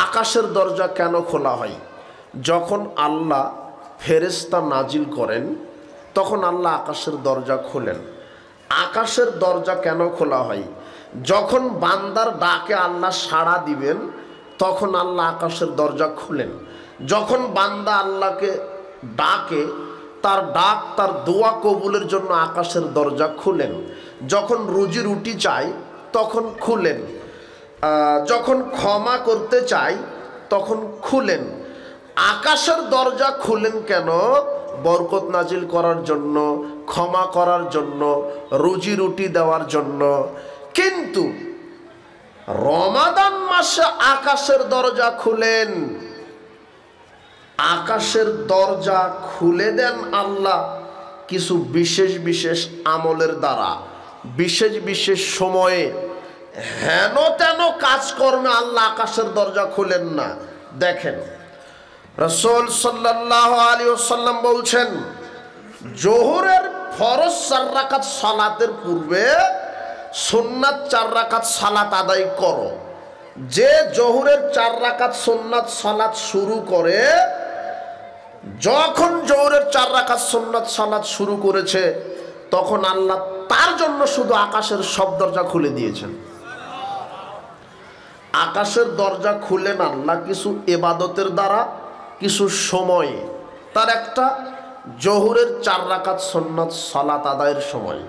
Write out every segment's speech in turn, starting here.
আকাশের দরজা কেন খোলা হয়? যখন আল্লাহ ফেরেশতা নাজিল করেন তখন আল্লাহ আকাশের দরজা খোলেন। আকাশের দরজা কেন খোলা হয়? যখন বান্দার ডাকে আল্লাহ সাড়া দিবেন তখন আল্লাহ আকাশের দরজা খুলেন। যখন বান্দা আল্লাহকে ডাকে, তার ডাক, তার দোয়া কবুলের জন্য আকাশের দরজা খুলেন। যখন রুজি রুটি চাই তখন খুলেন। যখন ক্ষমা করতে চাই তখন খুলেন। আকাশের দরজা খুলেন কেন? বরকত নাজিল করার জন্য, ক্ষমা করার জন্য, রুজি রুটি দেওয়ার জন্য। কিন্তু রমাদান মাসে আকাশের দরজা খুলেন। আকাশের দরজা খুলে দেন আল্লাহ কিছু বিশেষ বিশেষ আমলের দ্বারা, বিশেষ বিশেষ সময়ে। হেন তেন কাজকর্মে আল্লাহ আকাশের দরজা খুলেন না। দেখেন, রাসূল সাল্লাল্লাহু আলাইহি ওয়াসাল্লাম বলছেন, জোহরের ফরজ 4 রাকাত সালাতের পূর্বে সুন্নাত 4 রাকাত সালাত আদায় করো। যে জোহরের 4 রাকাত সুন্নাত সালাত শুরু করে, যখন জোহরের 4 রাকাত সুন্নাত সালাত শুরু করেছে তখন আল্লাহ তার জন্য শুধু আকাশের সব দরজা খুলে দিয়েছেন। আকাশের দরজা খুলেন আল্লাহ কিছু ইবাদতের দ্বারা, কিছু সময়ে। তার একটা জোহরের 4 রাকাত সুন্নাত সালাত আদায়ের সময়।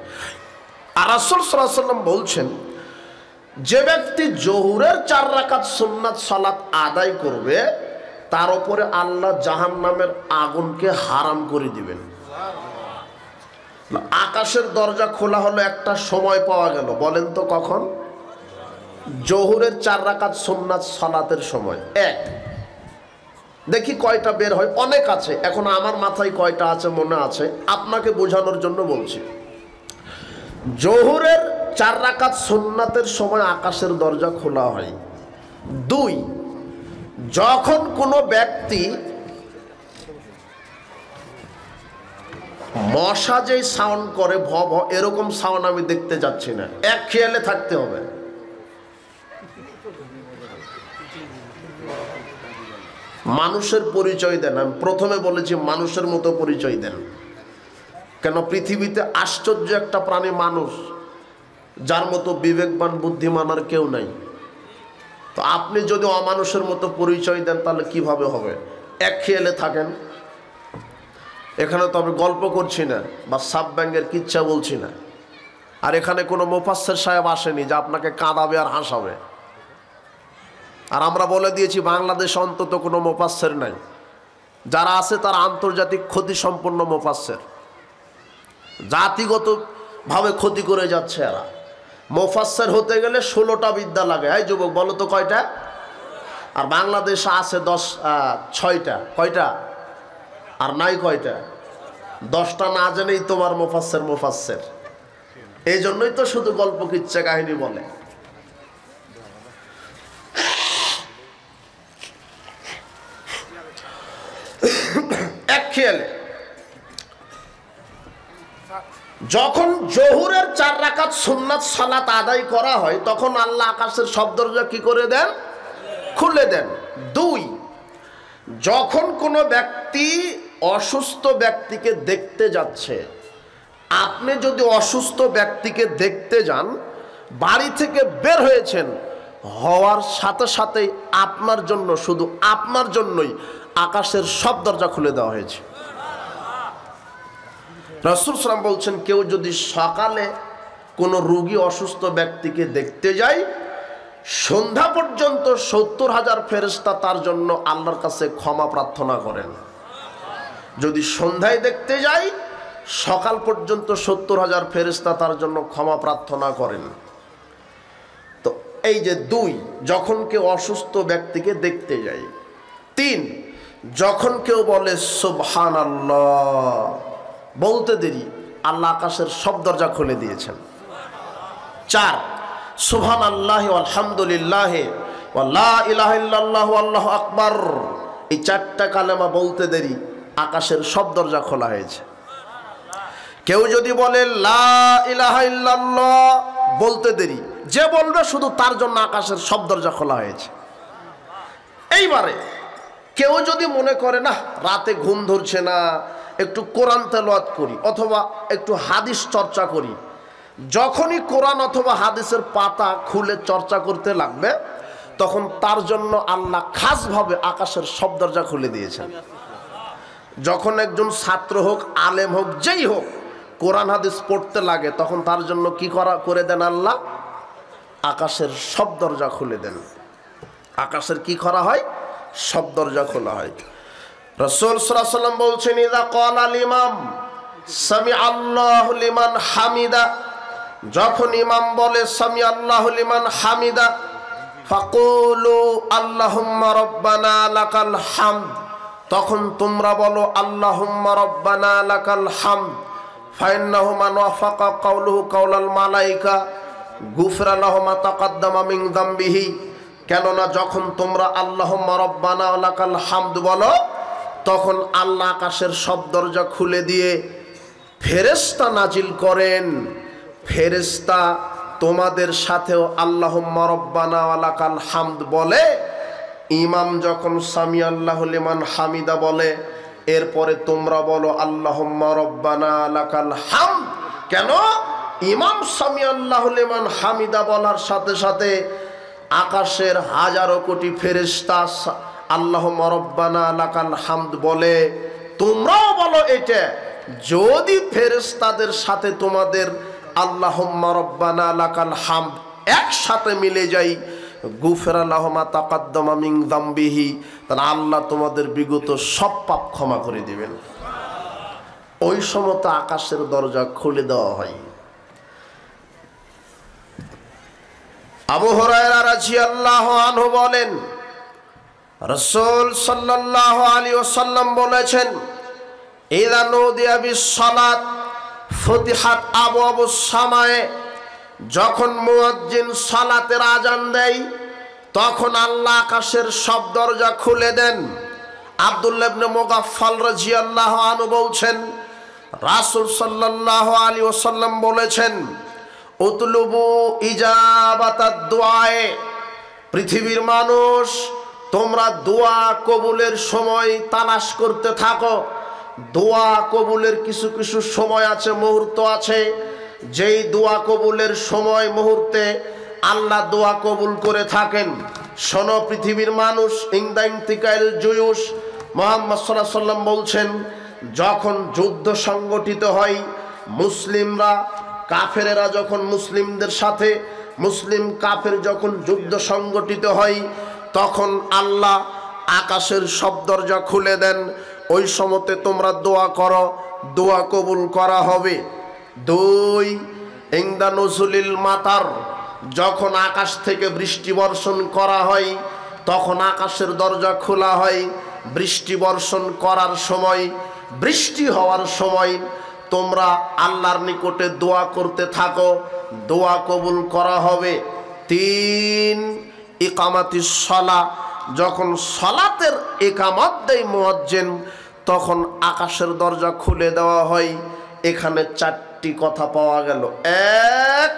আর রাসূল সাল্লাল্লাহু আলাইহি ওয়াসাল্লাম বলছেন, যে ব্যক্তি জোহরের 4 রাকাত সুন্নাত সালাত আদায় করবে তার উপরে আল্লাহ জাহান্নামের আগুনকে হারাম করে দিবেন। আকাশের দরজা খোলা হলো, একটা সময় পাওয়া গেল। বলেন তো কখন? জোহরের 4 রাকাত সুন্নাত সালাতের সময়। এক, দেখি কয়টা বের হয়। অনেক আছে, এখন আমার মাথায় কয়টা আছে মনে আছে, আপনাকে বোঝানোর জন্য বলছি। জোহরের 4 রাকাত সুন্নাতের সময় আকাশের দরজা খোলা হয়। 2, যখন কোনো ব্যক্তি মশা যেই সাউন্ড করে ভ ভ, এরকম সাউন্ড আমি দেখতে যাচ্ছি না। এক খেয়ালে থাকতে হবে। মানুষের পরিচয় দেন। আমি প্রথমে বলেছি মানুষের মতো পরিচয় দেন। কেন? পৃথিবীতে আশ্চর্য একটা প্রাণী মানুষ, যার মতো বিবেকবান বুদ্ধিমান আর কেউ নাই। তো আপনি যদি অমানুষের মতো পরিচয় দেন তাহলে কিভাবে হবে? এক খেয়ালে থাকেন। এখানে তো আমি গল্প করছি না বা সাব ব্যাঙ্গের কিচ্ছা বলছি না। আর এখানে কোনো মুফাসসির সাহেব আসেনি যে আপনাকে কাঁদাবে আর হাসাবে। আর আমরা বলে দিয়েছি বাংলাদেশে অন্তত কোনো মুফাসসির নাই। যারা আছে তারা আন্তর্জাতিক ক্ষতি সম্পন্ন মুফাসসির, জাতিগতভাবে ক্ষতি করে যাচ্ছে এরা। মুফাসসির হতে গেলে 16টা বিদ্যা লাগে। এই যুবক বলো তো কয়টা? আর বাংলাদেশে আছে 6টা। কয়টা? আর নাই কয়টা? 10টা না জেনেই তোমার মুফাসসির। এই জন্যই তো শুধু গল্প কিচ্ছা কাহিনী বলে। এক খেয়ালে, যখন জোহরের 4 রাকাত সুন্নাত সালাত আদায় করা হয় তখন আল্লাহ আকাশের সব দরজা কি করে দেন? খুলে দেন। 2, যখন কোনো ব্যক্তি অসুস্থ ব্যক্তিকে দেখতে যাচ্ছে, আপনি যদি অসুস্থ ব্যক্তিকে দেখতে যান, বাড়ি থেকে বের হয়েছেন, হওয়ার সাথে সাথেই আপনার জন্য, শুধু আপনার জন্যই আকাশের সব দরজা খুলে দেওয়া হয়েছে। রাসূল সাল্লাল্লাহু আলাইহি ওয়াসাল্লাম বলছেন, কেউ যদি সকালে কোনো রোগী অসুস্থ ব্যক্তিকে দেখতে যায়, সন্ধ্যা পর্যন্ত 70,000 ফেরেশতা তার জন্য আল্লাহর কাছে ক্ষমা প্রার্থনা করেন। যদি সন্ধ্যায় দেখতে যাই, সকাল পর্যন্ত 70,000 ফেরেশতা তার জন্য ক্ষমা প্রার্থনা করেন। তো এই যে 2, যখন কেউ অসুস্থ ব্যক্তিকে দেখতে যায়। 3, যখন কেউ বলে সুবহানাল্লাহ, বলতে দেরি আল্লাহ আকাশের সব দরজা খুলে দিয়েছেন। 4, সুবহানাল্লাহি ওয়া আলহামদুলিল্লাহি ওয়া লা ইলাহা ইল্লাল্লাহু আল্লাহু আকবার, এই 4টা কালেমা বলতে দেরি আকাশের সব দরজা খোলা হয়েছে। কেউ যদি বলে লা ইলাহা ইল্লাল্লাহ, বলতে দেরি, যে বলবে শুধু তার জন্য আকাশের সব দরজা খোলা হয়েছে। এইবারে কেউ যদি মনে করে না রাতে ঘুম ধরছে না, একটু কোরআন তেলাওয়াত করি অথবা একটু হাদিস চর্চা করি, যখনই কোরআন অথবা হাদিসের পাতা খুলে চর্চা করতে লাগবে তখন তার জন্য আল্লাহ খাসভাবে আকাশের সব দরজা খুলে দিয়েছেন। যখন একজন ছাত্র হোক, আলেম হোক, যেই হোক, কোরআন হাদিস পড়তে লাগে তখন তার জন্য কি করে দেন আল্লাহ? আকাশের সব দরজা খুলে দেন। আকাশের কি করা হয়? সব দরজা খোলা হয়। রাসূল সাল্লাল্লাহু আলাইহি ওয়াসাল্লাম বলছেন, ইযা ক্বালাল ইমাম সামি আল্লাহু লিমান হামিদা, যখন ইমাম বলে সামি আল্লাহু লিমান হামিদা, ফাকুলু আল্লাহুম্মা রাব্বানা লাকাল হামদ, তখন তোমরা বলো আল্লাহুম্মা রাব্বানা লাকাল হামদ। ফাইন্নাহু মান ওয়াফাকা কাউলুহু কাউলাল মালাইকা গুফরা লাহু মা তাকাদ্দামা মিন যামবিহি, কেননা যখন তোমরা আল্লাহুম্মা রাব্বানা লাকাল হামদ বলো তখন আল্লাহ আকাশের সব দরজা খুলে দিয়ে ফেরেশতা নাজিল করেন। ফেরেশতা তোমাদের সাথেও আল্লাহুম্মা রাব্বানা লাকাল হামদ বলে। ইমাম যখন সামি আল্লাহু লিমান হামিদা বলে এরপরে তোমরা বলো আল্লাহুম্মা রাব্বানা লাকাল হামদ। কেন? ইমাম সামি আল্লাহু লিমান হামিদা বলার সাথে সাথে আকাশের হাজারো কোটি ফেরেশতা আল্লাহুম্মা রাব্বানা লাকাল হামদ বলে, তোমরাও বলো এটা। যদি ফেরেশতাদের সাথে তোমাদের আল্লাহুম্মা রাব্বানা লাকাল হামদ একসাথে মিলে যায়, গুফরা লাহু মা তাকাদ্দামা মিন যামবিহি, তাহলে আল্লাহ তোমাদের বিগত সব পাপ ক্ষমা করে দিবেন। ওই সময় আকাশের দরজা খুলে দেওয়া হয়। আবু হুরায়রা রাদিয়াল্লাহু আনহু বলেন, রাসূল সাল্লাল্লাহু আলাইহি ওয়াসাল্লাম বলেছেন, ইযা নুদিয়া বিস সালাত ফুতিহাত আবওয়াবুস সামায়ে, যখন মুয়াজ্জিন সালাতের আজান দেয় তখন আল্লাহ আকাশের সব দরজা খুলে দেন। আব্দুল্লাহ ইবনে মুগাফফাল রাদিয়াল্লাহু আনহু বলছেন, রাসূল সাল্লাল্লাহু আলাইহি ওয়াসাল্লাম বলেছেন, উতলুবু ইজাবাতাদ দুআয়ে, পৃথিবীর মানুষ তোমরা দোয়া কবুলের সময় তালাশ করতে থাকো। দোয়া কবুলের কিছু কিছু সময় আছে, মুহূর্ত আছে, যেই দোয়া কবুলের সময় মুহূর্তে আল্লাহ দোয়া কবুল করে থাকেন। শোনো পৃথিবীর মানুষ, ইনদা ইনতিকাল জুয়ুশ, মুহাম্মদ সাল্লাল্লাহু আলাইহি ওয়াসাল্লাম বলছেন, যখন যুদ্ধ সংগঠিত হয়, মুসলিমরা কাফেরেরা যখন মুসলিমদের সাথে, মুসলিম কাফের যখন যুদ্ধ সংগঠিত হয় তখন আল্লাহ আকাশের সব দরজা খুলে দেন। ওই সময়তে তোমরা দোয়া করো, দোয়া কবুল করা হবে। দুই, ইনদা নুজুলিল মাতার, যখন আকাশ থেকে বৃষ্টি বর্ষণ করা হয় তখন আকাশের দরজা খোলা হয়। বৃষ্টি বর্ষণ করার সময়, বৃষ্টি হওয়ার সময় তোমরা আল্লাহর নিকটে দোয়া করতে থাকো, দোয়া কবুল করা হবে। তিন, ইকামাতিস সালাহ, যখন সালাতের ইকামত দেয় মুয়াজ্জিন তখন আকাশের দরজা খুলে দেওয়া হয়। এখানে চারটি কথা পাওয়া গেল। এক,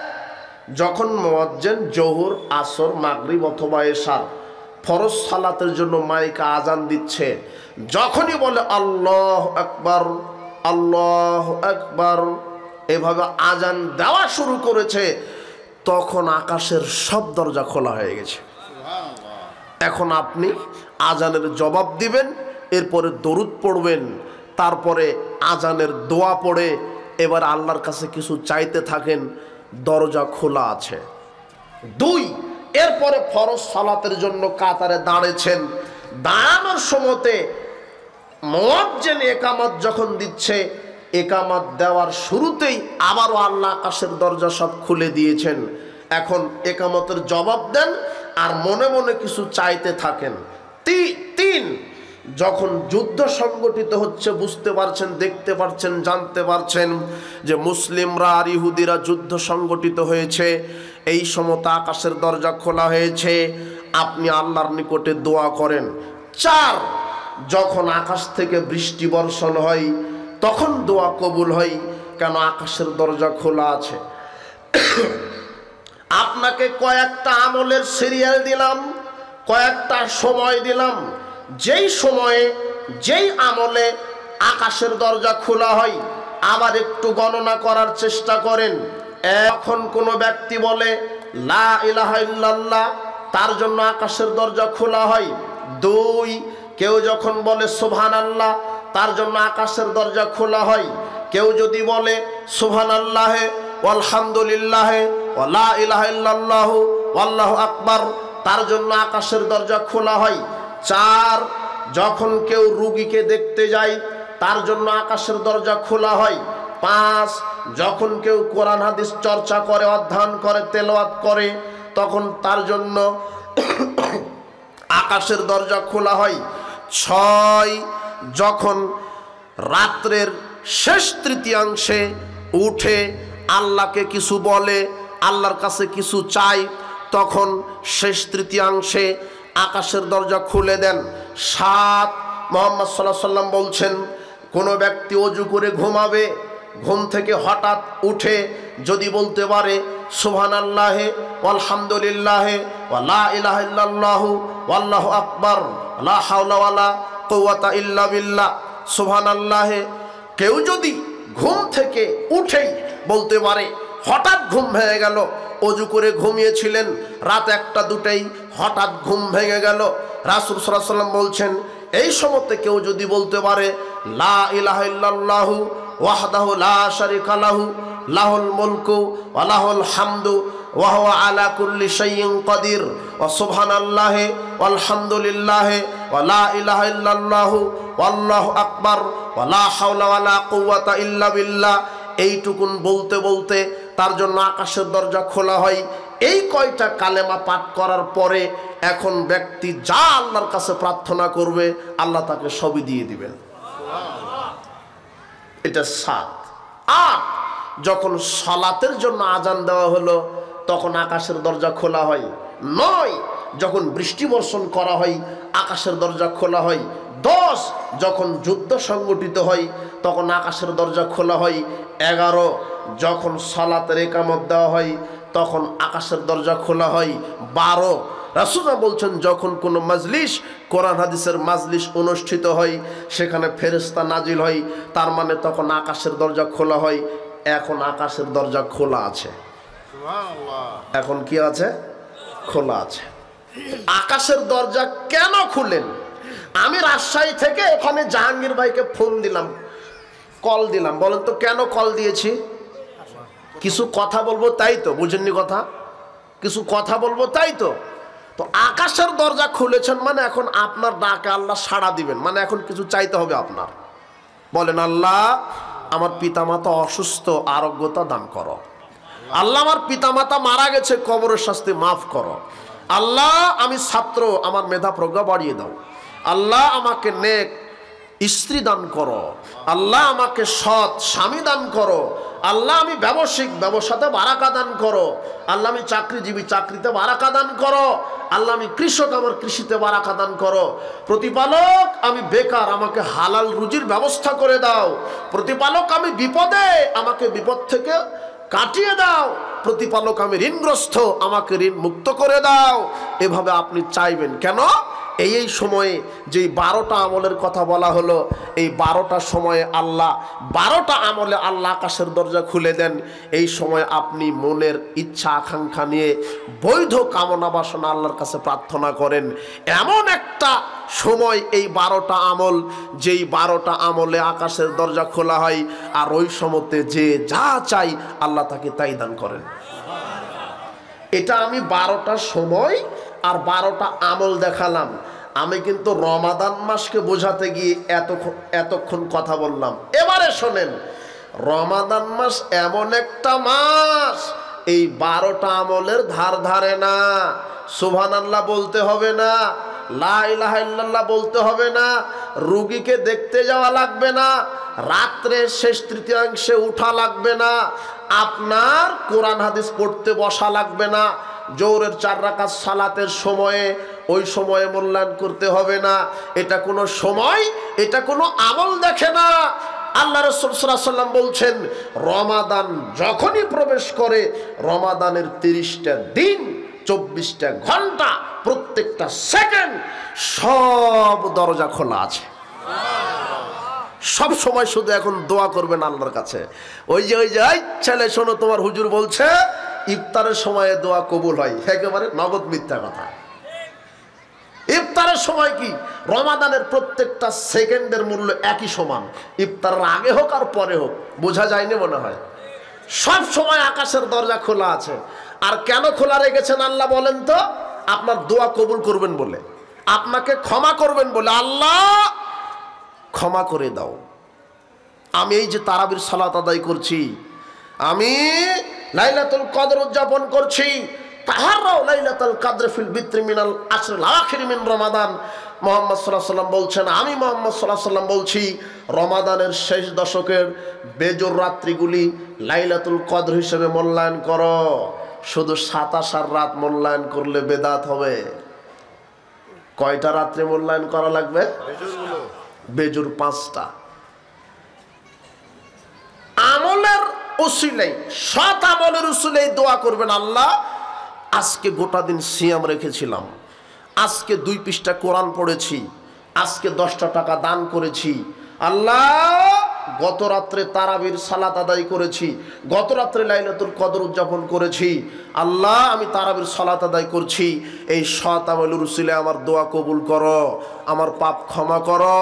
যখন মুয়াজ্জিন জোহর, আসর, মাগরিব অথবা এশার ফরজ সালাতের জন্য মাইকে আজান দিচ্ছে, যখনই বলে আল্লাহু আকবার, আল্লাহু আকবার, এভাবে আজান দেওয়া শুরু করেছে তখন আকাশের সব দরজা খোলা হয়ে গেছে। এখন আপনি আজানের জবাব দিবেন, এরপরে দরুদ পড়বেন, তারপরে আজানের দোয়া পড়ে এবার আল্লাহর কাছে কিছু চাইতে থাকেন, দরজা খোলা আছে। দুই, এরপরে ফরজ সালাতের জন্য কাতারে দাঁড়িয়েছেন, দাঁড়ানোর সময়তে মুয়াজ্জিন একামত যখন দিচ্ছে, একামত দেওয়ার শুরুতেই আবারও আল্লাহ আকাশের দরজা সব খুলে দিয়েছেন। এখন একামতের জবাব দেন আর মনে মনে কিছু চাইতে থাকেন। তিন, যখন যুদ্ধ সংগঠিত হচ্ছে, বুঝতে পারছেন, দেখতে পারছেন, জানতে পারছেন যে মুসলিমরা আর ইহুদিরা যুদ্ধ সংগঠিত হয়েছে, এই সময় আকাশের দরজা খোলা হয়েছে, আপনি আল্লাহর নিকটে দোয়া করেন। চার, যখন আকাশ থেকে বৃষ্টি বর্ষণ হয় তখন দোয়া কবুল হয়, কেন আকাশের দরজা খোলা আছে। আপনাকে কয়েকটা আমলের সিরিয়াল দিলাম, কয়েকটা সময় দিলাম, যেই সময়ে যেই আমলে আকাশের দরজা খোলা হয়। আবার একটু গণনা করার চেষ্টা করেন। এখন কোনো ব্যক্তি বলে লা ইলাহা ইল্লাল্লাহ, তার জন্য আকাশের দরজা খোলা হয়। 2, কেউ যখন বলে সুবহানাল্লাহ, তার জন্য আকাশের দরজা খোলা হয়। কেউ যদি বলে সুবহানাল্লাহে আলহামদুলিল্লাহে ওয়া লা ইলাহা ইল্লাল্লাহু আল্লাহু আকবার, তার জন্য আকাশের দরজা খোলা হয়। 4, যখন কেউ রোগীকে দেখতে যায়, তার জন্য আকাশের দরজা খোলা হয়। 5, যখন কেউ কোরআন হাদিস চর্চা করে, অধ্যয়ন করে, তেলাওয়াত করে, তখন তার জন্য আকাশের দরজা খোলা হয়। 6, যখন রাত্রের শেষ তৃতীয়াংশে উঠে আল্লাহকে কিছু বলে, আল্লাহর কাছে কিছু চায়, তখন শেষ তৃতীয়াংশে আকাশের দরজা খুলে দেন। 7, মুহাম্মদ সাল্লাল্লাহু আলাইহি ওয়াসাল্লাম বলছেন, কোনো ব্যক্তি ওযু করে ঘুমাবে, ঘুম থেকে হঠাৎ উঠে যদি বলতে পারে সুবহানাল্লাহি আলহামদুলিল্লাহি ওয়া লা ইলাহা ইল্লাল্লাহু আল্লাহু আকবার লা হাওলা ওয়ালা কুওয়াতা ইল্লা বিল্লাহ সুবহানাল্লাহি, কেউ যদি ঘুম থেকে উঠেই বলতে পারে, হঠাৎ ঘুম ভেঙে গেল, ওযু করে ঘুমিয়েছিলেন, রাত 1টা 2টায় হঠাৎ ঘুম ভেঙে গেল, রাসূল সাল্লাল্লাহু আলাইহি ওয়াসাল্লাম বলছেন এই সময়তে কেউ যদি বলতে পারে লা ইলাহা ইল্লাল্লাহু ওয়াহদাহু লা শারীকা লাহু লাহুল মুলকু ওয়া লাহুল হামদু ওয়া হুয়া আলা কুল্লি শাইইন কাদির ওয়া সুবহানাল্লাহি ওয়ালহামদুলিল্লাহি ওয়া লা ইলাহা ইল্লাল্লাহু আল্লাহু আকবার ওয়া লা হাওলা ওয়া লা কুওয়াতা ইল্লা বিল্লাহ, এইটুকুন বলতে বলতে তার জন্য আকাশের দরজা খোলা হয়। এই কয়টা কালেমা পাঠ করার পরে এখন ব্যক্তি যা আল্লাহর কাছে প্রার্থনা করবে, আল্লাহ তাকে সবই দিয়ে দিবেন। এটা 7। 8, যখন সালাতের জন্য আজান দেওয়া হলো, তখন আকাশের দরজা খোলা হয়। 9, যখন বৃষ্টি বর্ষণ করা হয়, আকাশের দরজা খোলা হয়। 10, যখন যুদ্ধ সংগঠিত হয়, তখন আকাশের দরজা খোলা হয়। 11, যখন সালাতের ইকামত দেওয়া হয়, তখন আকাশের দরজা খোলা হয়। 12, রাসূলুল্লাহ বলছেন, যখন কোনো মাজলিস, কোরআন হাদিসের মাজলিস অনুষ্ঠিত হয়, সেখানে ফেরেশতা নাজিল হয়, তার মানে তখন আকাশের দরজা খোলা হয়। এখন আকাশের দরজা খোলা আছে। এখন কি আছে? খোলা আছে। আকাশের দরজা কেন খুলেন? আমি রাজশাহী থেকে এখানে জাহাঙ্গীর ভাইকে ফোন দিলাম, কল দিলাম, বলেন তো কেন কল দিয়েছি? কিছু কথা বলবো তাই তো, বুঝেননি কথা? কিছু কথা বলবো তাই তো। তো আকাশের দরজা খুলেছেন মানে এখন আপনার ডাকে আল্লাহ সাড়া দিবেন, মানে এখন কিছু চাইতে হবে আপনার। বলেন, আল্লাহ আমার পিতামাতা অসুস্থ, আরোগ্যতা দান করো। আল্লাহ আমার পিতামাতা মারা গেছে, কবরের শাস্তি মাফ করো। আল্লাহ আমি ছাত্র, আমার মেধা প্রজ্ঞা বাড়িয়ে দাও। আল্লাহ আমাকে নেক স্ত্রী দান করো। আল্লাহ আমাকে সৎ স্বামী দান করো। আল্লাহ আমি ব্যবসায়িক, ব্যবসাতে বারাকা দান করো। আল্লাহ আমি চাকরিজীবী, চাকরিতে বারাকা দান করো। আল্লাহ আমি কৃষক, আমার কৃষিতে বারাকা দান করো। প্রতিপালক আমি বেকার, আমাকে হালাল রুজির ব্যবস্থা করে দাও। প্রতিপালক আমি বিপদে, আমাকে বিপদ থেকে কাটিয়ে দাও। প্রতিপালক আমি ঋণগ্রস্ত, আমাকে ঋণ মুক্ত করে দাও। এভাবে আপনি চাইবেন। কেন? এই সময়ে যেই 12টা আমলের কথা বলা হলো, এই 12টা সময়ে আল্লাহ 12টা আমলে আল্লাহ আকাশের দরজা খুলে দেন। এই সময় আপনি মনের ইচ্ছা আকাঙ্ক্ষা নিয়ে বৈধ কামনা বাসনা আল্লাহর কাছে প্রার্থনা করেন। এমন একটা সময় এই 12টা আমল, যেই 12টা আমলে আকাশের দরজা খোলা হয়, আর ওই সময়তে যে যা চাই আল্লাহ তাকে তাই দান করেন। এটা আমি 12টা সময় আর 12টা আমল দেখালাম। আমি কিন্তু রমাদান মাসকে বোঝাতে গিয়ে এতক্ষণ কথা বললাম। এবারে শোনেন, রমাদান মাস এমন একটা মাস, এই 12টা আমলের ধার ধারে না। সুবহানাল্লাহ বলতে হবে না, লা ইলাহা ইল্লাল্লাহ বলতে হবে না, রোগীকে দেখতে যাওয়া লাগবে না, রাত্রে শেষ তৃতীয়াংশে উঠা লাগবে না, আপনার কোরআন হাদিস পড়তে বসা লাগবে না, জোহরের 4 রাকাত সালাতের সময়ে ওই সময়ে মূল্যায়ন করতে হবে না। এটা কোনো সময়, এটা কোনো আমল দেখে না। আল্লাহ রাসূল সাল্লাল্লাহু আলাইহি ওয়াসাল্লাম বলছেন, রমাদান যখনই প্রবেশ করে, রমাদানের 30টা দিন 24টা ঘন্টা প্রত্যেকটা সেকেন্ড সব দরজা খোলা আছে। সব সময় শুধু এখন দোয়া করবেন আল্লাহর কাছে। ওই যে ছেলে শোনো, তোমার হুজুর বলছে ইফতারের সময়ে দোয়া কবুল হয়, একেবারে নগদ মিথ্যা কথা। ইফতারের সময় কি, রমাদানের প্রত্যেকটা সেকেন্ডের মূল্য একই সমান, ইফতারের আগে হোক আর পরে হোক, বোঝা যায়নি মনে হয়। সব সময় আকাশের দরজা খোলা আছে। আর কেন খোলা রেখেছেন আল্লাহ বলেন তো? আপনার দোয়া কবুল করবেন বলে, আপনাকে ক্ষমা করবেন বলে। আল্লাহ ক্ষমা করে দাও। আমি এই যে তারাবির সালাত আদায় করছি, আমি লাইলাতুল কদর উদযাপন করছি, তাহাররাও লাইলাতুল কদর ফিল বিত্রি মিনাল আশরিল আখির মিন রমাদান। মুহাম্মদ সাল্লাল্লাহু আলাইহি ওয়াসাল্লাম বলছেন, আমি মুহাম্মদ সাল্লাল্লাহু আলাইহি ওয়াসাল্লাম বলছি, রমাদানের শেষ দশকের বেজোর রাত্রিগুলি লাইলাতুল কদর হিসেবে মূল্যায়ন করো। শুধু 27 রাত মূল্যায়ন করলে বেদাত হবে। কয়টা রাত্রে মূল্যায়ন করা লাগবে? বেজোর 5টা। আমলের উসিলাই, সৎ আমলের উসিলাই দোয়া করবেন, আল্লাহ আজকে গোটা দিন সিয়াম রেখেছিলাম, আজকে 2 পৃষ্ঠা কোরআন পড়েছি, আজকে 10টা টাকা দান করেছি, আল্লাহ গত রাত্রে তারাবির সালাত আদায় করেছি, গত রাত্রে লাইলাতুল কদর উদযাপন করেছি, আল্লাহ আমি তারাবির সালাত আদায় করছি, এই সৎ আমলের উসিলায় আমার দোয়া কবুল করো, আমার পাপ ক্ষমা করো,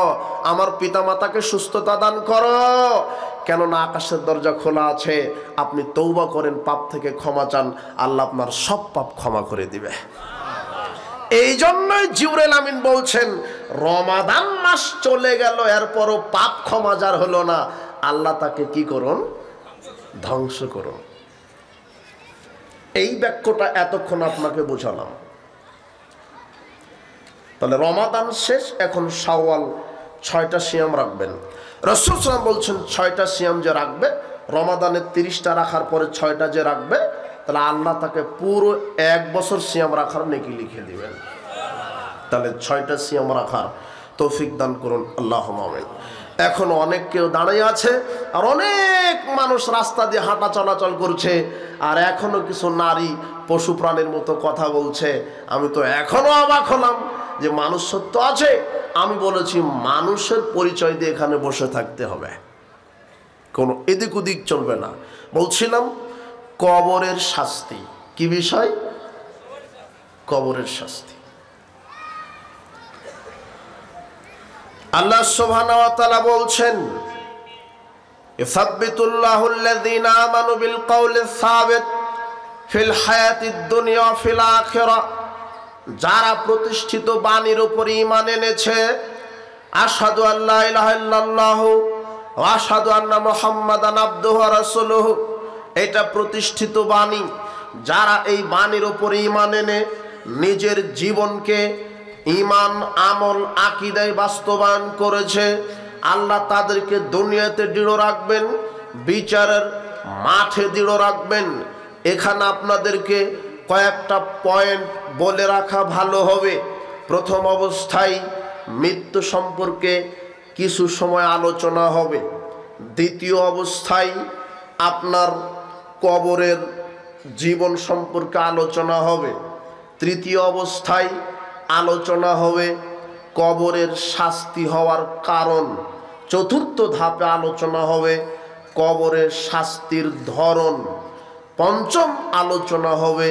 আমার পিতামাতাকে সুস্থতা দান করো। কেননা আকাশের দরজা খোলা আছে, আপনি তওবা করেন, পাপ থেকে ক্ষমা চান, আল্লাহ আপনার সব পাপ ক্ষমা করে দিবে। এই জন্যই জিবরাইল আমিন বলছেন, রমাদান মাস চলে গেল, এরপরও পাপ ক্ষমা যার হলো না, আল্লাহ তাকে কি করুন? ধ্বংস করুন। এই বাক্যটা এতক্ষণ আপনাকে বোঝালাম। তাহলে রমাদান শেষ, এখন শাওয়াল 6টা সিয়াম রাখবেন। রাসূল সাল্লাল্লাহু আলাইহি ওয়াসাল্লাম বলছেন 6টা সিয়াম যে রাখবে, রমাদানের 30টা রাখার পরে 6টা যে রাখবে, তাহলে আল্লাহ তাকে পুরো 1 বছর সিয়াম রাখার নেকি লিখে দিবেন। তাহলে 6টা সিয়াম রাখার তৌফিক দান করুন, আল্লাহুম্মা আমিন। এখন অনেক কেউ দাঁড়িয়ে আছে, আর অনেক মানুষ রাস্তা দিয়ে হাঁটা চলাচল করছে, আর এখনো কিছু নারী পশু প্রাণীর মতো কথা বলছে। আমি তো এখনো অবাক হলাম যে মানুষ সত্য আছে। আমি বলেছি মানুষের পরিচয় দিয়ে এখানে বসে থাকতে হবে, কোনো এদিক ওদিক চলবে না। বলছিলাম কবরের শাস্তি, কি বিষয়? কবরের শাস্তি। আল্লাহ সুবহানাহু ওয়া তাআলা বলছেন, ইসাব্বিতুল্লাহুল্লাযীনা আমানু বিল কওলিস সাবিত ফিল হায়াতিদ দুনিয়া ওয়া ফিল আখিরাহ। যারা প্রতিষ্ঠিত বাণীর উপর ঈমান এনেছে, আশহাদু আল্লা ইলাহা ইল্লাল্লাহু ওয়া আশহাদু আন্না মুহাম্মাদান আবদুহু ওয়া রাসূলুহু, এটা প্রতিষ্ঠিত বাণী। যারা এই বাণীর উপর ঈমান এনে নিজের জীবনকে ঈমান, আমল, আকীদায় বাস্তবায়ন করেছে, আল্লাহ তাদেরকে দুনিয়াতে দৃঢ় রাখবেন, বিচারের মাঠে দৃঢ় রাখবেন। এখানে আপনাদেরকে কয়েকটা পয়েন্ট বলে রাখা ভালো হবে। প্রথম অবস্থায় মৃত্যু সম্পর্কে কিছু সময় আলোচনা হবে। দ্বিতীয় অবস্থায় আপনার কবরের জীবন সম্পর্কে আলোচনা হবে। তৃতীয় অবস্থায় আলোচনা হবে কবরের শাস্তি হওয়ার কারণ। চতুর্থ ধাপে আলোচনা হবে কবরের শাস্তির ধরন। পঞ্চম আলোচনা হবে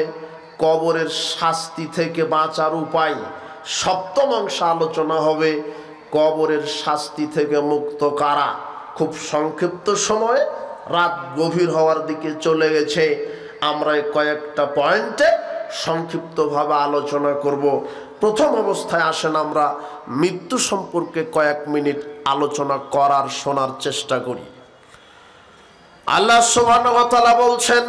কবরের শাস্তি থেকে বাঁচার উপায়। সপ্তম অংশ আলোচনা হবে কবরের শাস্তি থেকে মুক্ত কারা। খুব সংক্ষিপ্ত সময়ে, রাত গভীর হওয়ার দিকে চলে গেছে, আমরা কয়েকটা পয়েন্টে সংক্ষিপ্তভাবে আলোচনা করব। প্রথম অবস্থায় আসেন আমরা মৃত্যু সম্পর্কে কয়েক মিনিট আলোচনা করার, শোনার চেষ্টা করি। আল্লাহ সুবহানাহু ওয়া তাআলা বলছেন,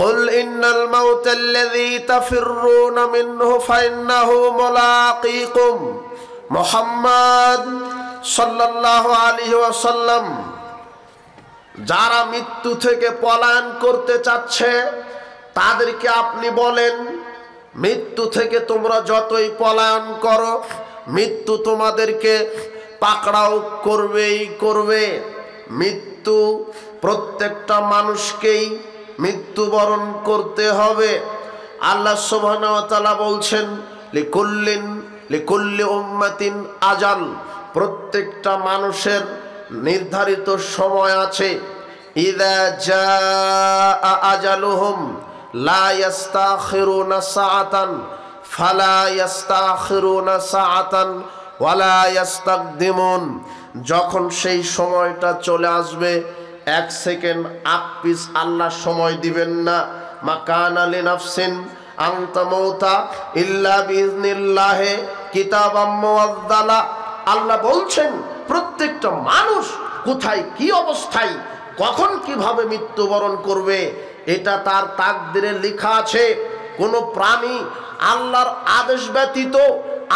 কুল ইন্নাল মাউতাল্লাযী তাফিররুনা মিনহু ফাইন্নাহু মুলাকীকুম। মুহাম্মদ সাল্লাল্লাহু আলাইহি ওয়াসাল্লাম, যারা মৃত্যু থেকে পলায়ন করতে চাচ্ছে তাদেরকে আপনি বলেন, মৃত্যু থেকে তোমরা যতই পলায়ন করো, মৃত্যু তোমাদেরকে পাকড়াও করবেই করবে। মৃত্যু প্রত্যেকটা মানুষকেই মৃত্যুবরণ করতে হবে। আল্লাহ সুবহানাহু ওয়া তাআলা বলছেন লিকুল্লি উম্মাতিন আজাল, প্রত্যেকটা মানুষের নির্ধারিত সময় আছে। ইযা জাআ আজালুহুম লা ইস্তাখিরুনা সাআতান ফালা ইস্তাখিরুনা সাআতান ওয়ালা ইস্তাকদিমুন, যখন সেই সময়টা চলে আসবে এক সেকেন্ড আপিস আল্লাহ সময় দিবেন না। মাকানা লিনাফসিন আন তামুতা ইল্লা বিইজনিল্লাহি কিতাবাম মুআজ্জালা। আল্লাহ বলছেন প্রত্যেকটা মানুষ কোথায় কি অবস্থায় কখন কিভাবে মৃত্যুবরণ করবে এটা তার তাকদিরে লেখা আছে। কোন প্রাণী আল্লাহর আদেশ ব্যতীত,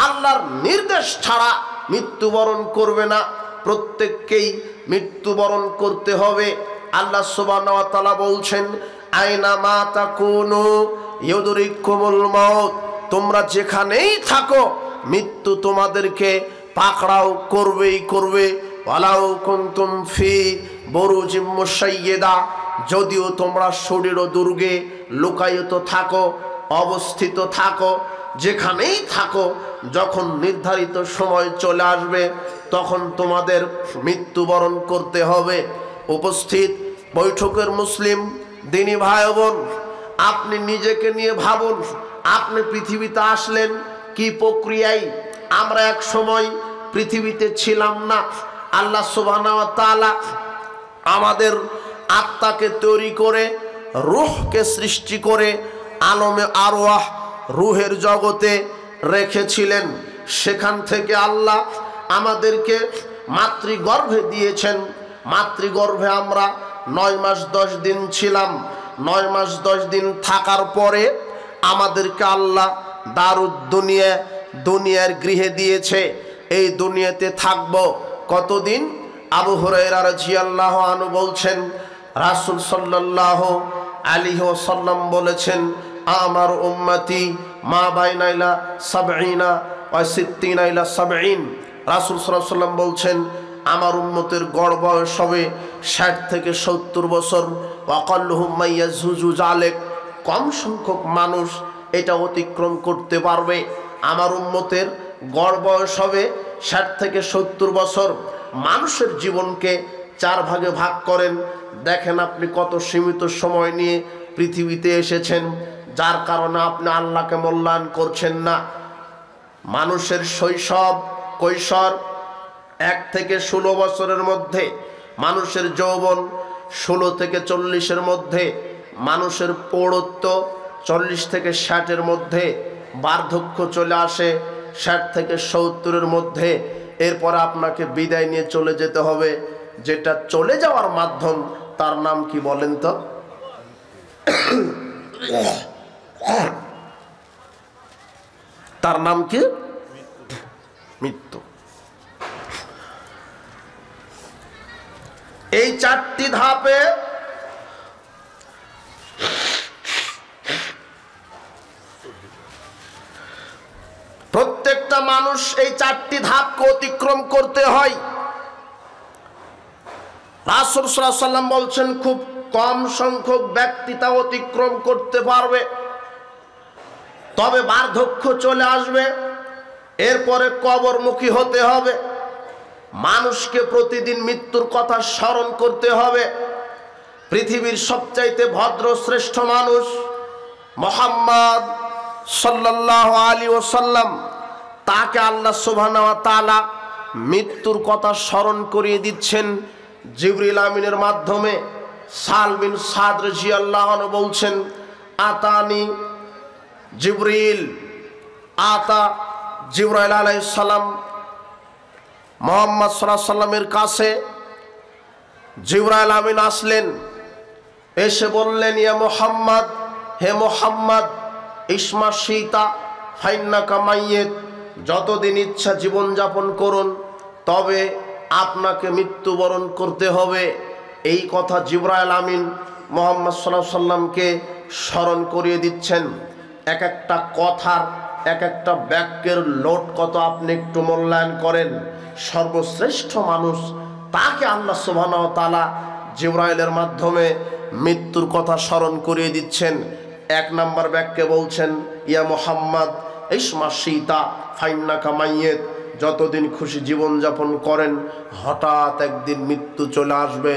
আল্লাহর নির্দেশ ছাড়া মৃত্যুবরণ করবে না। প্রত্যেককেই মৃত্যুবরণ করতে হবে। আল্লাহ সুবহানাহু ওয়া তাআলা বলছেন আইনা মা তাকুনু ইউদরিকুমুল মাউত, তোমরা যেখানেই থাকো মৃত্যু তোমাদেরকে পাকড়াও করবেই করবে। ওয়ালাউ কুনতুম ফি বুরুজিম মুশাইয়্যিদা, যদিও তোমরা শরীর ও দুর্গে লুকায়িত থাকো, অবস্থিত থাকো, যেখানেই থাকো, যখন নির্ধারিত সময় চলে আসবে তখন তোমাদের মৃত্যুবরণ করতে হবে। উপস্থিত বৈঠকের মুসলিম দিনী ভাই বোন, আপনি নিজেকে নিয়ে ভাবুন, আপনি পৃথিবীতে আসলেন কি প্রক্রিয়ায়। আমরা এক সময় পৃথিবীতে ছিলাম না। আল্লাহ সুবহানাহু ওয়া তাআলা আমাদের আত্মাকে তৈরি করে, রূহকে সৃষ্টি করে আলমে আরওয়াহ রূহের জগতে রেখেছিলেন। সেখান থেকে আল্লাহ আমাদেরকে মাতৃগর্ভে দিয়েছেন। মাতৃগর্ভে আমরা 9 মাস 10 দিন ছিলাম। 9 মাস 10 দিন থাকার পরে আমাদেরকে আল্লাহ দারুদ দুনিয়ার গৃহে দিয়েছে। এই দুনিয়াতে থাকব কতদিন? আবু হুরায়রা রাদিয়াল্লাহু আনহু বলছেন রাসূল সাল্লাল্লাহু আলাইহি ওয়াসাল্লাম বলেছেন আমার উম্মতি মা বাইনা ইলা 70 ওয়া 60 ইলা 70। রাসূল সাল্লাল্লাহু আলাইহি ওয়াসাল্লাম বলছেন আমার উম্মতের গড় বয়স হবে 60 থেকে 70 বছর। ওয়াকাল্লুহুম মাইয়াজুজু জালেক, কম সংখ্যক মানুষ এটা অতিক্রম করতে পারবে। আমার উম্মতের গড় বয়স হবে 60 থেকে 70 বছর। মানুষের জীবনকে 4 ভাগে ভাগ করেন। দেখেন আপনি কত সীমিত সময় নিয়ে পৃথিবীতে এসেছেন, যার কারণে আপনি আল্লাহকে মূল্যায়ন করছেন না। মানুষের শৈশব কৈশোর 1 থেকে 16 বছরের মধ্যে, মানুষের যৌবন 16 থেকে 40-এর মধ্যে, মানুষের প্রৌঢ়ত্ব 40 থেকে 60-এর মধ্যে, বার্ধক্য চলে আসে 60 থেকে 70-এর মধ্যে। এরপরে আপনাকে বিদায় নিয়ে চলে যেতে হবে। যেটা চলে যাওয়ার মাধ্যম তার নাম কি বলেন তো? তার নাম কি? মৃত্যু। এই 4টি ধাপে প্রত্যেকটা মানুষ এই 4টি ধাপকে অতিক্রম করতে হয়। রাসূল সাল্লাল্লাহু আলাইহি ওয়াসাল্লাম বলছেন খুব কম সংখ্যক ব্যক্তি তা অতিক্রম করতে পারবে। তবে বার্ধক্য চলে আসবে, এরপরে কবরমুখী হতে হবে। মানুষকে প্রতিদিন মৃত্যুর কথা স্মরণ করতে হবে। পৃথিবীর সবচাইতে ভদ্র শ্রেষ্ঠ মানুষ মুহাম্মদ সাল্লাল্লাহু আলাইহি ওয়াসাল্লাম, তাকে আল্লাহ সুবহানাহু ওয়া তাআলা মৃত্যুর কথা স্মরণ করিয়ে দিচ্ছেন জিবরিল আমিনের মাধ্যমে। সাল বিন সাদ রাদিয়াল্লাহু আনহু বলছেন আতানি জিবরিল, জিবরাইল আলাইহিস সালাম মুহাম্মদ সাল্লাল্লাহু আলাইহি সাল্লামের কাছে জিবরাইল আমিন আসলেন। এসে বললেন ইয়া মুহাম্মদ, হে মুহাম্মদ, ইসমা শীতা ফাইন্নাকা মাইয়িত, যতদিন ইচ্ছা জীবন যাপন করুন, তবে আপনাকে মৃত্যুবরণ করতে হবে। এই কথা জিবরাইল আমিন মুহাম্মদ সাল্লাল্লাহু আলাইহি সাল্লামকে স্মরণ করিয়ে দিচ্ছেন। এক একটা কথার, এক একটা বাক্যের লোড কত আপনি একটু মূল্যায়ন করেন। সর্বশ্রেষ্ঠ মানুষ তাকে আল্লাহ সুবহানাহু ওয়া তাআলা জিবরাইলের মাধ্যমে মৃত্যুর কথা স্মরণ করিয়ে দিচ্ছেন। এক নাম্বার ব্যাখ্যা বলছেন, ইয়া মুহাম্মদ ইসমা সীতা ফাইন্নাকা মাইয়িত, যতদিন খুশি জীবনযাপন করেন, হঠাৎ একদিন মৃত্যু চলে আসবে,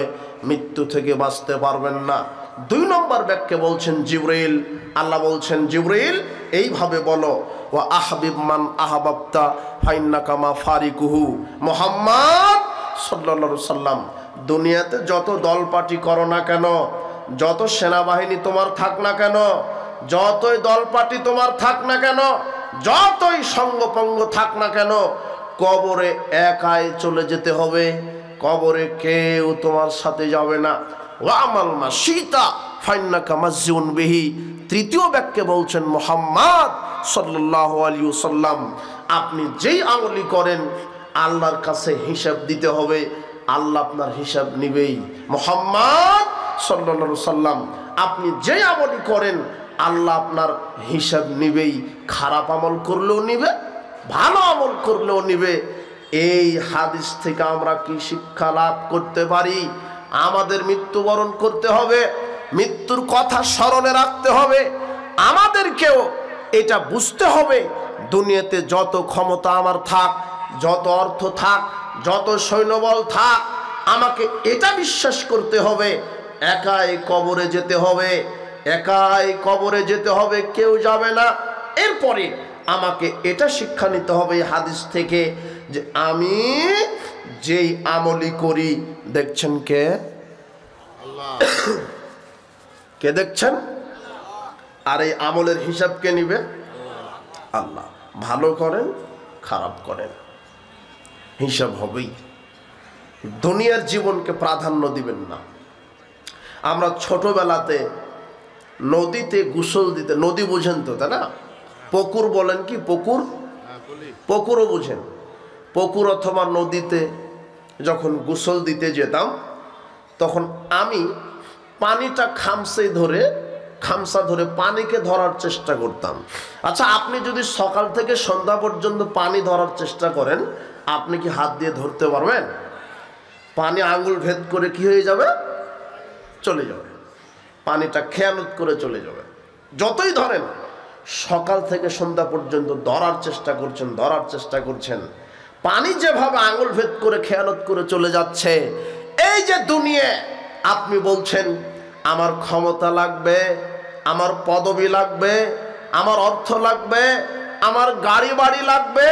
মৃত্যু থেকে বাঁচতে পারবেন না। দুই নম্বর ব্যাখ্যা বলছেন জিবরাইল, আল্লাহ বলছেন জিবরাইল এইভাবে বলো, ওয়া আহবিব মান আহবাবতা ফাইন্নাকা মা ফারিকুহু। মুহাম্মদ সাল্লাল্লাহু আলাইহি সাল্লাম, দুনিয়াতে যত দলপাটি করো না কেন, যত সেনাবাহিনী তোমার থাক না কেন, যতই দলপাটি তোমার থাক না কেন, যতই সঙ্গপঙ্গ থাক না কেন, কবরে একাই চলে যেতে হবে, কবরে কেউ তোমার সাথে যাবে না। ওয়ামাল মা সীতা ফাইন্নাকা মাজুন বিহি। তৃতীয় ব্যাখ্যা বলছেন মুহাম্মদ সাল্লাল্লাহু আলাইহি ওয়াসাল্লাম, আপনি যেই আমলি করেন আল্লাহর কাছে হিসাব দিতে হবে, আল্লাহ আপনার হিসাব নিবেই। মুহাম্মদ সাল্লাল্লাহু আলাইহি ওয়াসাল্লাম, আপনি যেই আমলি করেন আল্লাহ আপনার হিসাব নিবেই, খারাপ আমল করলেও নিবে, ভালো আমল করলেও নিবে। এই হাদিস থেকে আমরা কি শিক্ষা লাভ করতে পারি? আমাদের মৃত্যুবরণ করতে হবে, মৃত্যুর কথা স্মরণে রাখতে হবে, আমাদেরকেও এটা বুঝতে হবে, দুনিয়াতে যত ক্ষমতা আমার থাক, যত অর্থ থাক, যত সৈন্যবল থাক, আমাকে এটা বিশ্বাস করতে হবে একাই কবরে যেতে হবে, একাই কবরে যেতে হবে, কেউ যাবে না। এরপরে আমাকে এটা শিক্ষা নিতে হবে এই হাদিস থেকে যে আমি যেই আমলি করি, দেখছেন কে? আল্লাহ। কে দেখছেন? আর এই আমলের হিসাব কে নিবে? আল্লাহ। ভালো করেন খারাপ করেন, হিসাব হবেই। দুনিয়ার জীবনকে প্রাধান্য দিবেন না। আমরা ছোটবেলাতে নদীতে গোসল দিতে, নদী বুঝেন তো, তাই না? পুকুর বলেন কি? পুকুর, পুকুরও বুঝেন। পুকুর অথবা নদীতে যখন গোসল দিতে যেতাম, তখন আমি পানিটা খামসা ধরে পানিকে ধরার চেষ্টা করতাম। আচ্ছা, আপনি যদি সকাল থেকে সন্ধ্যা পর্যন্ত পানি ধরার চেষ্টা করেন, আপনি কি হাত দিয়ে ধরতে পারবেন? পানি আঙ্গুল ভেদ করে কি হয়ে যাবে? চলে যাবে। পানিটা খেয়ানত করে চলে যাবে। যতই ধরেন, সকাল থেকে সন্ধ্যা পর্যন্ত ধরার চেষ্টা করছেন, পানি যেভাবে আঙ্গুল ভেদ করে খেয়ানত করে চলে যাচ্ছে। এই যে দুনিয়া, আপনি বলছেন আমার ক্ষমতা লাগবে, আমার পদবি লাগবে, আমার অর্থ লাগবে, আমার গাড়ি বাড়ি লাগবে,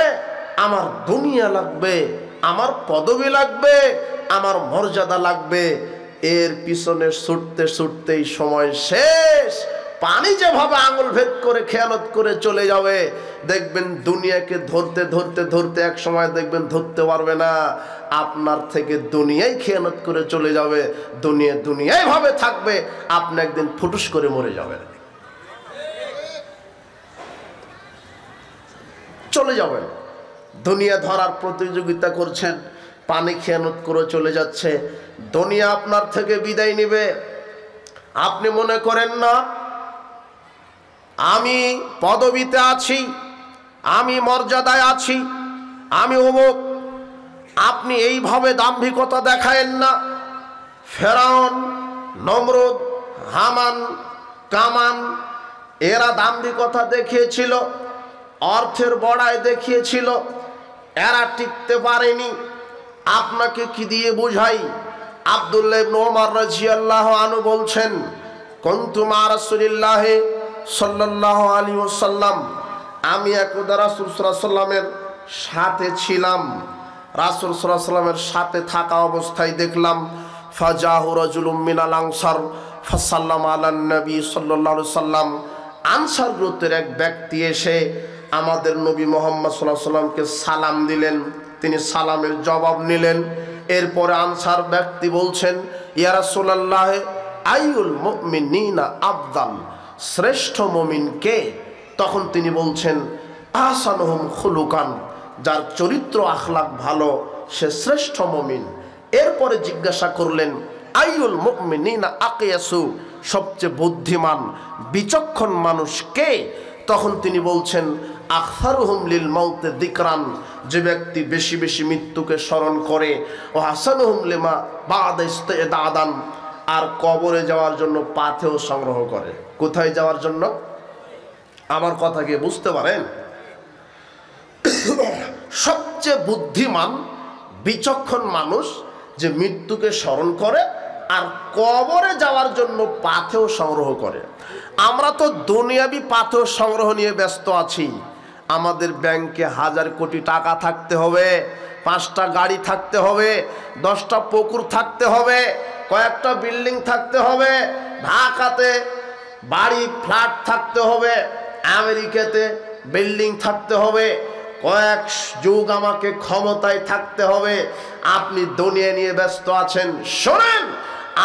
আমার দুনিয়া লাগবে, আমার পদবি লাগবে, আমার মর্যাদা লাগবে। এর পিছনে ছুটতে ছুটতেই সময় শেষ। পানি যেভাবে আঙুল ভেদ করে খেয়ানত করে চলে যাবে, দেখবেন দুনিয়াকে ধরতে ধরতে ধরতে এক সময় দেখবেন ধরতে পারবে না। আপনার থেকে দুনিয়াই খেয়ানত করে চলে যাবে, দুনিয়াই ভাবে থাকবে, আপনি একদিন ফুটুস করে মরে যাবেন, চলে যাবেন। দুনিয়া ধরার প্রতিযোগিতা করছেন, পানি খেয়ানত করে চলে যাচ্ছে, দুনিয়া আপনার থেকে বিদায় নিবে। আপনি মনে করেন না আমি পদবিতে আছি, আমি মর্যাদায় আছি, আমি অমুক। আপনি এইভাবে দাম্ভিকতা দেখায়েন না। ফেরাউন, নমরুদ, হামান, কামান, এরা দাম্ভিকতা দেখিয়েছিল, অর্থের বড়াই দেখিয়েছিল, এরা টিকতে পারেনি। আপনাকে কি দিয়ে বুঝাই? আব্দুল্লাহ ইবনে ওমর রাদিয়াল্লাহু আনহু বলছেন, কুনতু মা রাসূলিল্লাহ সাল্লাল্লাহু আলাইহি ওয়াসাল্লাম, আমি একদা রাসূল সাল্লাল্লাহু আলাইহি ওয়াসাল্লামের সাথে ছিলাম। রাসূল সাল্লাল্লাহু আলাইহি ওয়াসাল্লামের সাথে থাকা অবস্থায় দেখলাম, ফাজাহু রাজুলুম মিনাল আনসার ফাসাল্লামা আলান নবী সাল্লাল্লাহু আলাইহি ওয়াসাল্লাম, আনসার গোত্রের এক ব্যক্তি এসে আমাদের নবী মুহাম্মদ সাল্লাল্লাহু আলাইহি ওয়াসাল্লামকে সালাম দিলেন। তিনি সালামের জবাব নিলেন। এরপরে আনসার ব্যক্তি বলছেন, ইয়া রাসূলুল্লাহ আইয়ুল মুমিনিনা আফদাল, শ্রেষ্ঠ মুমিন কে? তখন তিনি বলছেন, আহসানুহুম খুলুকান, যার চরিত্র আখলাক ভালো সে শ্রেষ্ঠ মুমিন। এরপরে জিজ্ঞাসা করলেন, আইয়ুল মুমিনিনা আকিয়াসু, সবচেয়ে বুদ্ধিমান বিচক্ষণ মানুষ কে? তখন তিনি বলছেন, আকসারুহুম লিল মাউতে যিকরান, যে ব্যক্তি বেশি বেশি মৃত্যুকে স্মরণ করে, ও হাসানুহুম লিমা বা'দা ইস্তিদাদান, আর কবরে যাওয়ার জন্য পাথেও সংগ্রহ করে। কোথায় যাওয়ার জন্য? আমার কথা কি বুঝতে পারেন? সবচেয়ে বুদ্ধিমান বিচক্ষণ মানুষ যে মৃত্যুকে স্মরণ করে আর কবরে যাওয়ার জন্য পাথেও সংগ্রহ করে। আমরা তো দুনিয়াবি পাথেও সংগ্রহ নিয়ে ব্যস্ত আছি। আমাদের ব্যাংকে 1000 কোটি টাকা থাকতে হবে, 5টা গাড়ি থাকতে হবে, 10টা পুকুর থাকতে হবে, কয়েকটা বিল্ডিং থাকতে হবে, ঢাকাতে বাড়ি ফ্ল্যাট থাকতে হবে, আমেরিকাতে বিল্ডিং থাকতে হবে, কয়েক যুগ আমাকে ক্ষমতায় থাকতে হবে। আপনি দুনিয়া নিয়ে ব্যস্ত আছেন। শোনেন,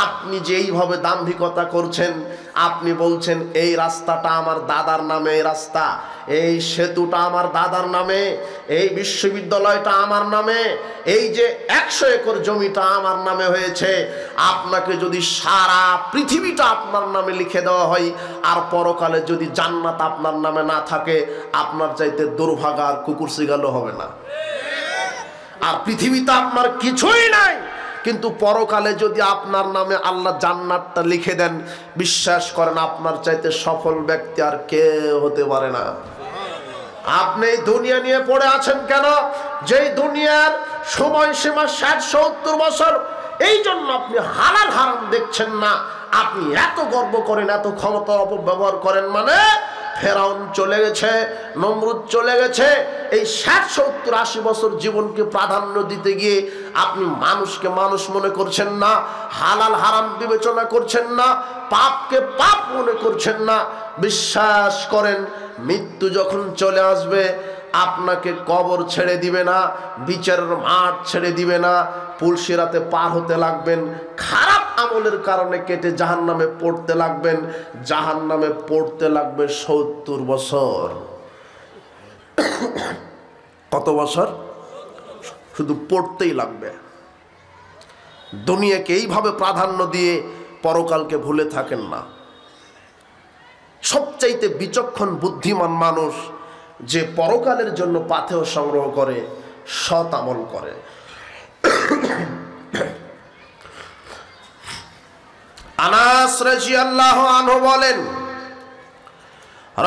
আপনি যে এইভাবে দাম্ভিকতা করছেন, আপনি বলছেন এই রাস্তাটা আমার দাদার নামে, এই রাস্তা, এই সেতুটা আমার দাদার নামে, এই বিশ্ববিদ্যালয়টা আমার নামে, এই যে 100 একর জমিটা আমার নামে হয়েছে। আপনাকে যদি সারা পৃথিবীটা আপনার নামে লিখে দেওয়া হয় আর পরকালে যদি জান্নাত আপনার নামে না থাকে, আপনার চাইতে দুর্ভাগা আর কুকুর শিগালও হবে না। আর পৃথিবীতে আপনার কিছুই নাই, কিন্তু পরকালে যদি আপনার নামে আল্লাহ জান্নাতটা লিখে দেন, বিশ্বাস করেন আপনার চাইতে সফল ব্যক্তি আর কেউ হতে পারে না। আপনি দুনিয়া নিয়ে পড়ে আছেন কেন? যেই দুনিয়ার সময়সীমা 60-70 বছর, এই জন্য আপনি হালাল হারাম দেখছেন না। আপনি এত গর্ব করেন, এত ক্ষমতা অপব্যবহার করেন। মানে ফেরাউন চলে গেছে, নমরুদ চলে গেছে, এই 60-70-80 বছর জীবনকে প্রাধান্য দিতে গিয়ে আপনি মানুষকে মানুষ মনে করছেন না, হালাল হারাম বিবেচনা করছেন না, পাপকে পাপ মনে করছেন না। বিশ্বাস করেন, মৃত্যু যখন চলে আসবে আপনাকে কবর ছেড়ে দিবে না, বিচারের মাঠ ছেড়ে দিবে না, পুলসিরাতে পার হতে লাগবেন, খারাপ আমলের কারণে কেটে জাহান্নামে পড়তে লাগবেন। জাহান্নামে পড়তে লাগবে 70 বছর। কত বছর? শুধু পড়তেই লাগবে। দুনিয়াকে এইভাবে প্রাধান্য দিয়ে পরকালকে ভুলে থাকেন না। সবচাইতে বিচক্ষণ বুদ্ধিমান মানুষ যে পরকালের জন্য পাথেয় সংগ্রহ করে, সৎ আমল করে। আনাস রাদিয়াল্লাহু আনহু বলেন,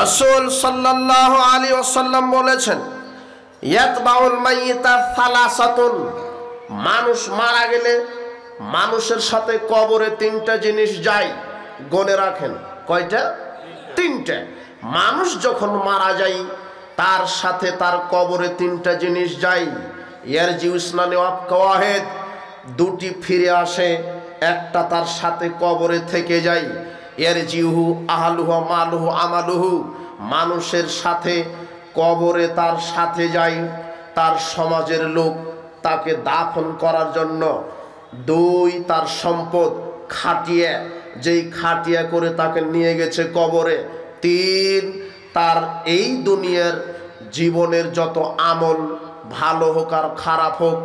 রাসূল সাল্লাল্লাহু আলাইহি ওয়াসাল্লাম বলেছেন, ইয়াতবাউল মাইয়িতা সালাসাতুন, মানুষ মারা গেলে মানুষের সাথে কবরে 3টা জিনিস যায়। গনে রাখেন, কয়টা? 3টে। মানুষ যখন মারা যায় তার সাথে তার কবরে 3টা জিনিস যায়। ইয়ারজিউ ইসনানি ওয়াবকা ওয়াহিদ, 2টি ফিরে আসে, একটা তার সাথে কবরে থেকে যায়। ইয়ারজিউহু আহলুহু মালুহু আমালুহু, মানুষের সাথে কবরে তার সাথে যায় তার সমাজের লোক তাকে দাফন করার জন্য। 2, তার সম্পদ খাটিয়ে, যেই খাটিয়া করে তাকে নিয়ে গেছে কবরে। 3, তার এই দুনিয়ার জীবনের যত আমল, ভালো হোক আর খারাপ হোক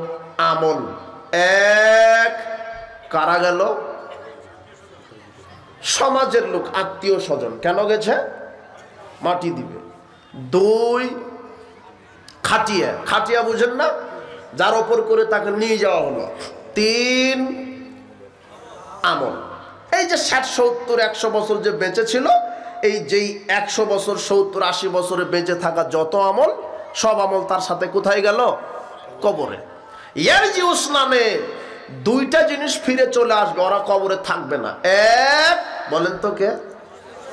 আমল। 1, কারা গেল? সমাজের লোক, আত্মীয় স্বজন। কেন গেছে? মাটি দিবে। 2, খাটিয়া, খাটিয়া বুঝেন না, যার ওপর করে তাকে নিয়ে যাওয়া হলো। 3, আমল। এই যে 60-70-100 বছর যে বেঁচে ছিল, এই যেই 100 বছর 70-80 বছরে বেঁচে থাকা যত আমল, সব আমল তার সাথে কোথায় গেল? কবরে। ইয়ারজিউ ইসলামে 2টা জিনিস ফিরে চলে আসবে, ওরা কবরে থাকবে না। 1, বলেন তো কে?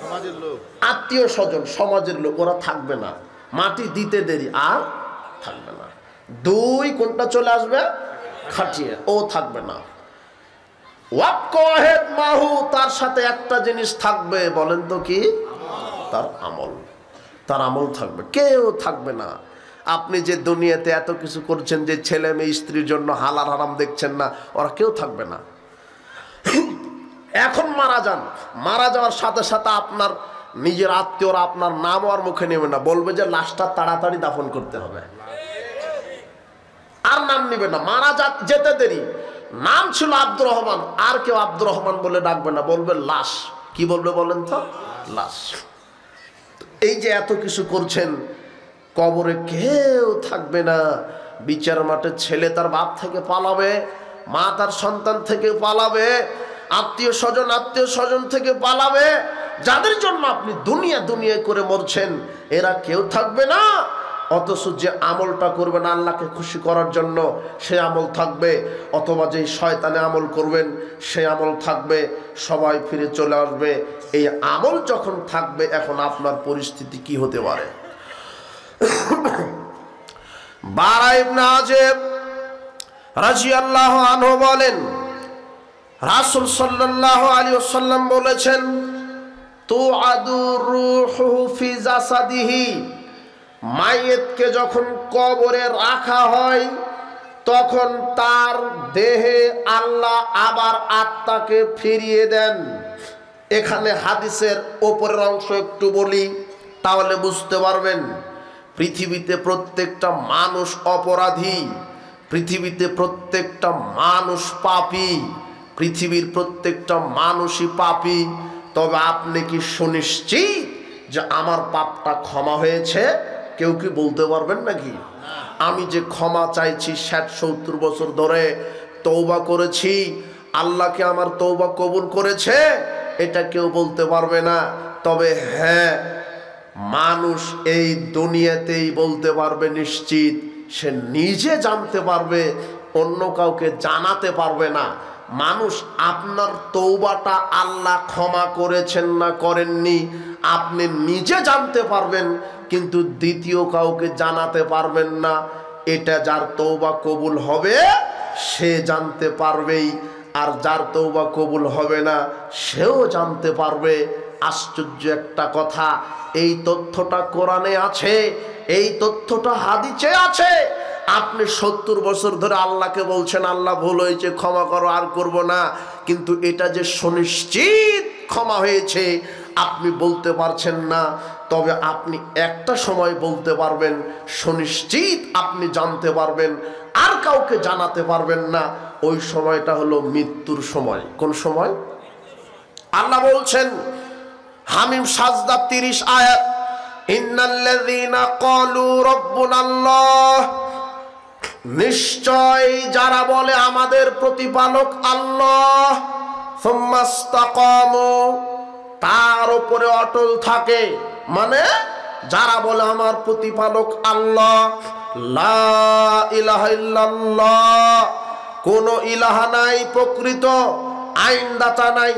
সমাজের লোক, আত্মীয় স্বজন, সমাজের লোক, ওরা থাকবে না, মাটি দিতে দেরি আর থাকবে না। 2, কোনটা চলে আসবে? খাটিয়ে, ও থাকবে না। ওয়াবকা ওয়াহিদ মাহু, তার সাথে একটা জিনিস থাকবে, বলেন তো কি? তার আমল। তার আমল থাকবে, কেউ থাকবে না। আপনি যে দুনিয়াতে এত কিছু করছেন, যে ছেলে মেয়ে স্ত্রীর জন্য হালাল হারাম দেখছেন না, ওরা কেউ থাকবে না। এখন মারা যান, মারা যাওয়ার সাথে সাথে আপনার নিজের আত্মীয়রা আপনার নাম আর মুখে নেবে না, বলবে যে লাশটা তাড়াতাড়ি দাফন করতে হবে, আর নাম নিবে না। মারা যেতে দেরি, নাম ছিল আব্দুর রহমান, আর কেউ আব্দুর রহমান বলে ডাকবে না, বলবে লাশ। কি বলবে বলেন তো? লাশ। এই যে এত কিছু করছেন, কবরে কেউ থাকবে না। বিচার মাঠে ছেলে তার বাপ থেকে পালাবে, মা তার সন্তান থেকে পালাবে, আত্মীয় স্বজন থেকে পালাবে, যাদের জন্য আপনি দুনিয়া দুনিয়া করে মরছেন, এরা কেউ থাকবে না। অথচ যে আমলটা করবেন আল্লাহকে খুশি করার জন্য, সে আমল থাকবে, অথবা যে শয়তানে আমল করবেন সে আমল থাকবে। সবাই ফিরে চলে আসবে। এই আমল যখন থাকবে, এখন আপনার পরিস্থিতি কি হতে পারে? বারা ইবনে আযিব রাদিয়াল্লাহু আনহু বলেন, রাসূল সাল্লাল্লাহু আলাইহি ওয়াসাল্লাম বলেছেন, তুআদু রূহু ফি জাসাদিহি, মাইয়িতকে যখন কবরে রাখা হয় তখন তার দেহে আল্লাহ আবার আত্মাকে ফিরিয়ে দেন। এখানে হাদিসের ওপরের অংশ একটু বলি, তাহলে বুঝতে পারবেন। পৃথিবীতে প্রত্যেকটা মানুষ অপরাধী, পৃথিবীতে প্রত্যেকটা মানুষ পাপী, পৃথিবীর প্রত্যেকটা মানুষই পাপী। তবে আপনি কি সুনিশ্চিত যে আমার পাপটা ক্ষমা হয়েছে? কেউ কি বলতে পারবেন নাকি? আমি যে ক্ষমা চাইছি 60-70 বছর ধরে তওবা করেছি, আল্লাহকে আমার তওবা কবুল করেছে, এটা কেউ বলতে পারবে না। তবে হ্যাঁ, মানুষ এই দুনিয়াতেই বলতে পারবে নিশ্চিত, সে নিজে জানতে পারবে, অন্য কাউকে জানাতে পারবে না। মানুষ আপনার তওবাটা আল্লাহ ক্ষমা করেছেন না করেননি আপনি নিজে জানতে পারবেন, কিন্তু দ্বিতীয় কাউকে জানাতে পারবেন না। এটা যার তওবা কবুল হবে সে জানতে পারবেই, আর যার তওবা কবুল হবে না সেও জানতে পারবে। আশ্চর্য একটা কথা, এই তথ্যটা কোরআনে আছে, এই তথ্যটা হাদিসে আছে। আপনি 70 বছর ধরে আল্লাহকে বলছেন আল্লাহ ভুল হয়েছে, ক্ষমা করো, আর করব না, কিন্তু এটা যে সুনিশ্চিত ক্ষমা হয়েছে আপনি বলতে পারছেন না। তবে আপনি একটা সময় বলতে পারবেন, সুনিশ্চিত আপনি জানতে পারবেন, আর কাউকে জানাতে পারবেন না। ওই সময়টা হলো মৃত্যুর সময়। কোন সময়? আল্লাহ বলছেন হামিম সাজদা 30 আয়াত, ইন্নাল্লাযীনা ক্বালু রাব্বুনাল্লাহ, নিশ্চয় যারা বলে আমাদের প্রতিপালক আল্লাহ, সুম্মাস্তাকামু, তার উপরে অটল থাকে, মানে যারা বলে আমার প্রতিপালক আল্লাহ, লা ইলাহা ইল্লাল্লাহ, কোন ইলাহা নাই প্রকৃত, আইনদাতা নাই,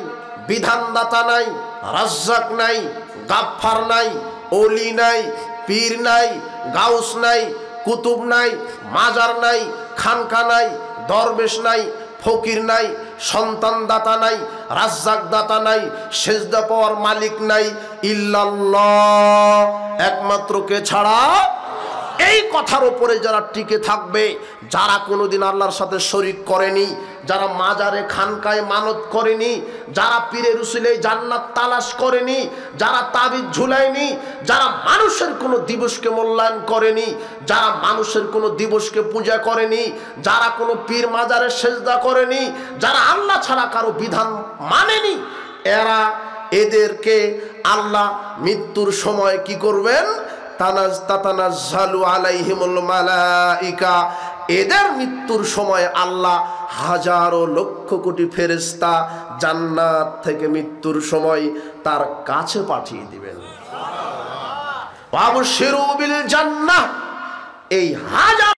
বিধানদাতা নাই, রাজ্জাক নাই, গাফফার নাই, ওলি নাই, পীর নাই, গাউস নাই, কুতুব নাই, মাজার নাই, খানকা নাই, দরবেশ নাই, ফকির নাই, সন্তান দাতা নাই, রাজ্জাক দাতা নাই, সেজদা পাওয়ার মালিক নাই, ইল্লাল্লাহ, একমাত্র কে ছাড়া? এই কথার উপরে যারা টিকে থাকবে, যারা কোনোদিন আল্লাহর সাথে শরীক করেনি, যারা মাজারে খানকায় মানত করেনি, যারা পীরের উসিলে জান্নাত তালাশ করেনি, যারা তাবিজ ঝুলায়নি, যারা মানুষের কোনো দিবসকে মূল্যায়ন করেনি, যারা মানুষের কোনো দিবসকে পূজা করেনি, যারা কোনো পীর মাজারে সেজদা করেনি, যারা আল্লাহ ছাড়া কারো বিধান মানেনি, এদেরকে আল্লাহ মৃত্যুর সময় কি করবেন? তাতানাজ্জালু আলাইহিমুল মালাইকা, এদের মৃত্যুর সময় আল্লাহ হাজারো লক্ষ কোটি ফেরেশতা জান্নাত থেকে মৃত্যুর সময় তার কাছে পাঠিয়ে দিবেন। ওয়াবশিরু বিল জান্নাহ, এই হাজার